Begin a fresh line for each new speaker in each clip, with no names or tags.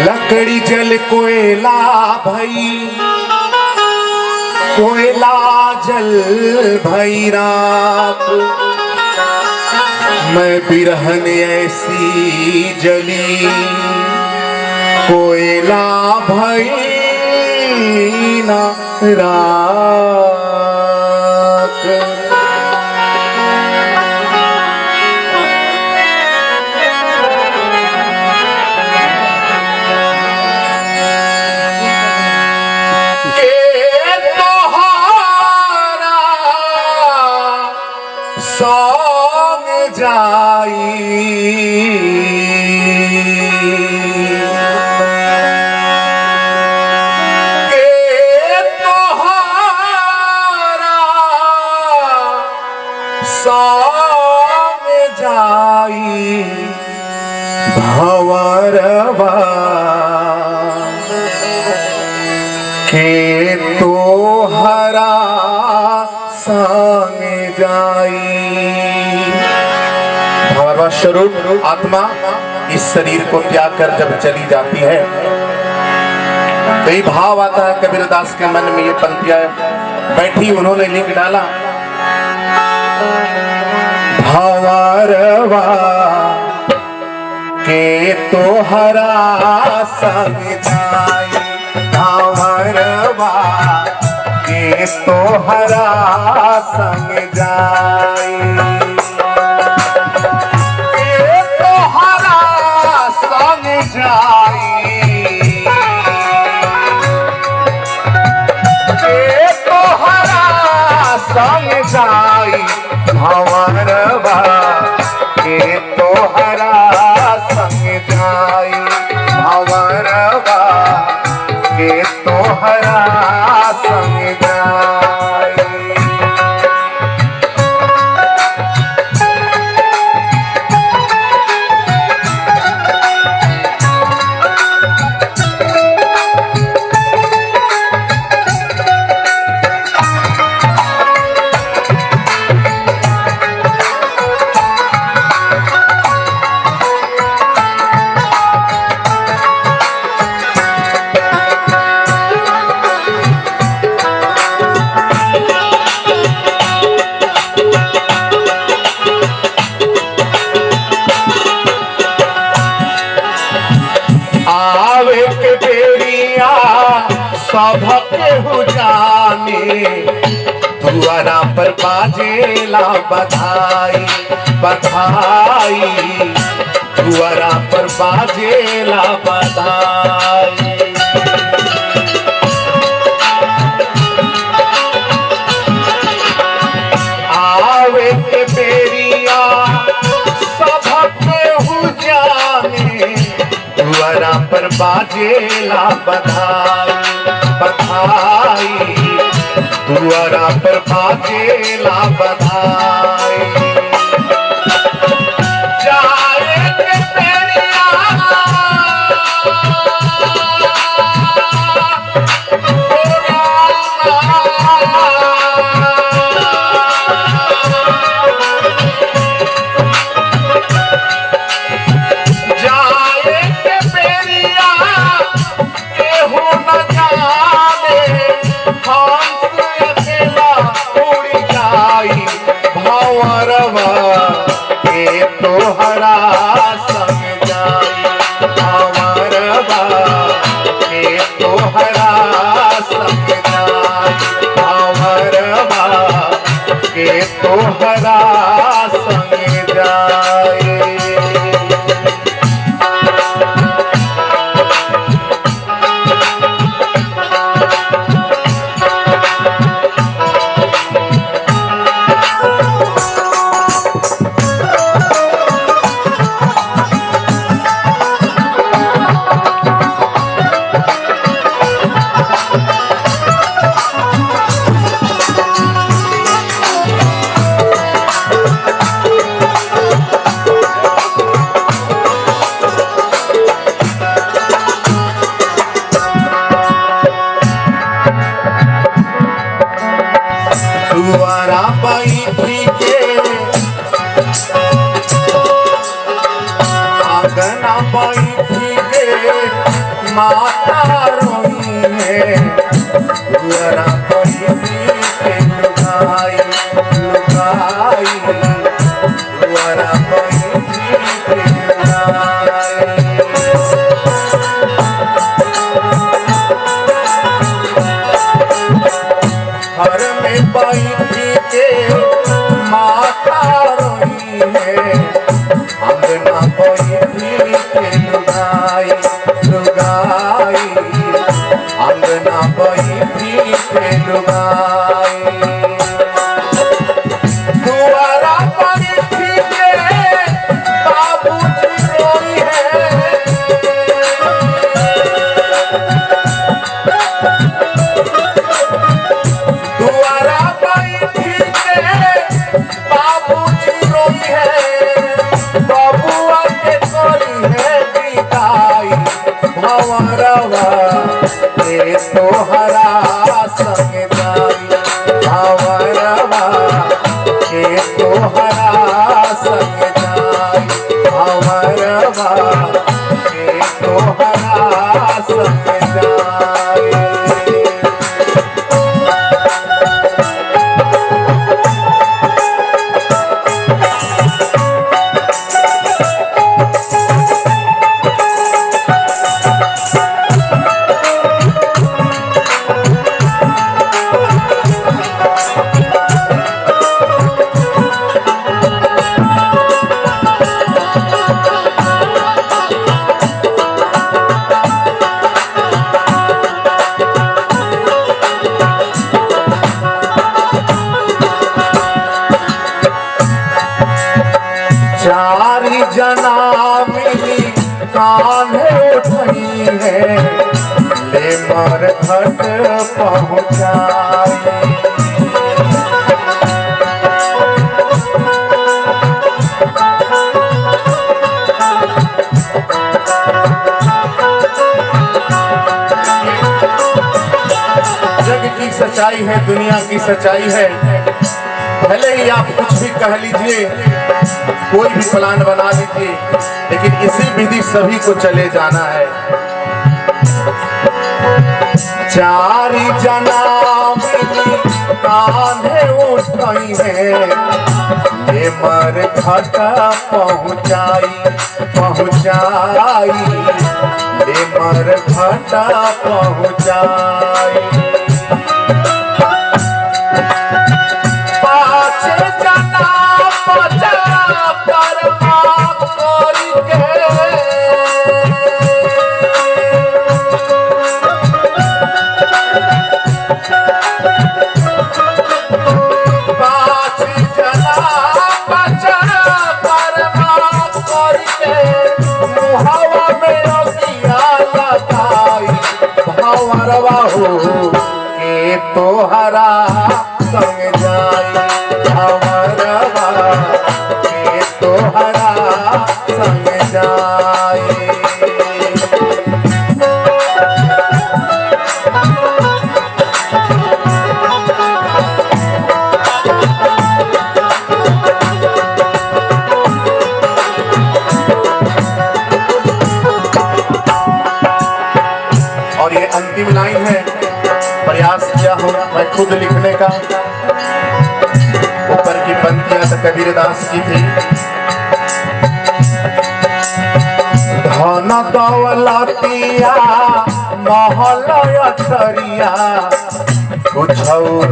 लकड़ी जल कोयला भई, कोयला जल भई राख। मैं बिरहन ऐसी जली, कोयला भई ना राख। सौंग जाई के तोहारा सौंग जाई भंवरवा के तोहरा संग जाई। भंवरवा स्वरूप आत्मा इस शरीर को त्याग कर जब चली जाती है तो ये भाव आता है। कबीरदास के मन में ये पंक्तियां बैठी, उन्होंने लिख डाला। भंवरवा के तोहरा संग जाई, भंवरवा के तोहरा संग जाई, के तोहरा संग जाई, के तोहरा संग जाई भंवरवा के तोहरा संग जाई, भंवरवा के तोहरा संग जाई। सबके हो जाने दुआरा पर बाजेला बधाई, बधाई दुआरा पर बाजेला बधाई। आवे के बेरिया सबके हो जाने दुआरा पर बाजेला बधाई, बधाई दुआरा पर बाजेला बधाई। जाए के तेरिया भंवरवा के तोहरा संग जाई, भंवरवा के तोहरा संग जाई, भंवरवा के तोहरा संग जाई। दुआरा बैठी के आंगना बैठी के माता रोई है दुआरा बैठी के लुगाई लुगाई दुआरा बैठी के लुगाई। घर में बैठी के माता रोई है अंगना बैठी के लुगाई लुगाई अंगना बैठी के लुगाई। दुआरा बैठी के बाबूजी रोई है दुआरा बैठी के बाबूजी रोई है बबुआ के कोरी है बिदाई भंवरवा के तोहरा संग जाई भंवरवा के तोहरा संग जाई भंवरवा के तोहरा संग जाई। चारी जना मिली कान्हे उठई है ले मर घट पहुँचाई। जग की सच्चाई है दुनिया की सच्चाई है भले ही आप कुछ भी कह लीजिए कोई भी प्लान बना लीजिए लेकिन इसी विधि सभी को चले जाना है। चारी जना मिली कान्हे उठई है ये मर घट पहुँचाई पहुँचाई ये मर घट पहुँचाई। के तोहरा संग जाई भंवरवा के तोहरा संग जाई। और ये अंतिम लाइन है प्रयास किया हूँ मैं खुद लिखने का ऊपर की पंक्तियां तो कबीरदास की थी। धन दौलतिया महल अटरिया कुछ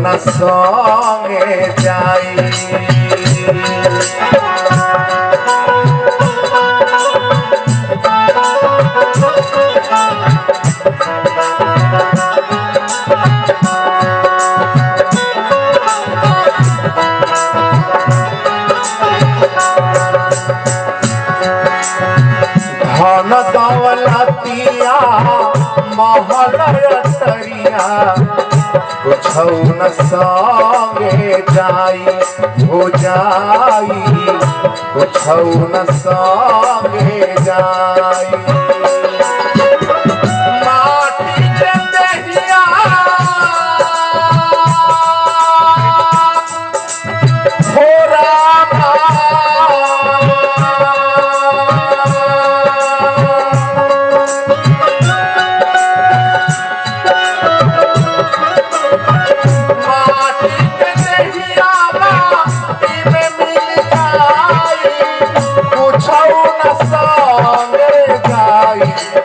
न संगे जाई। धन दौलतिया महल अटरिया कुछ न संगे जाई हो जाई कुछ न संगे जाई। माटी के देहिया हो रामा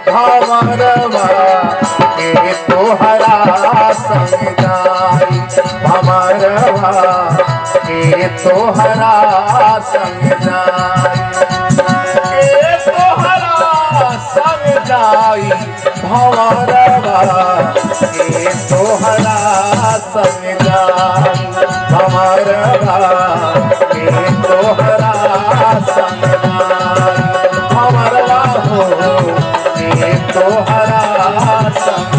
भंवरवा के तोहरा संग जाई भंवरवा के तोहरा संग जाई के तोहरा संग जाई भंवरवा के तोहरा संग जाई भंवरवा के तोहरा संग जाई भंवरवा हो के तोहरा संग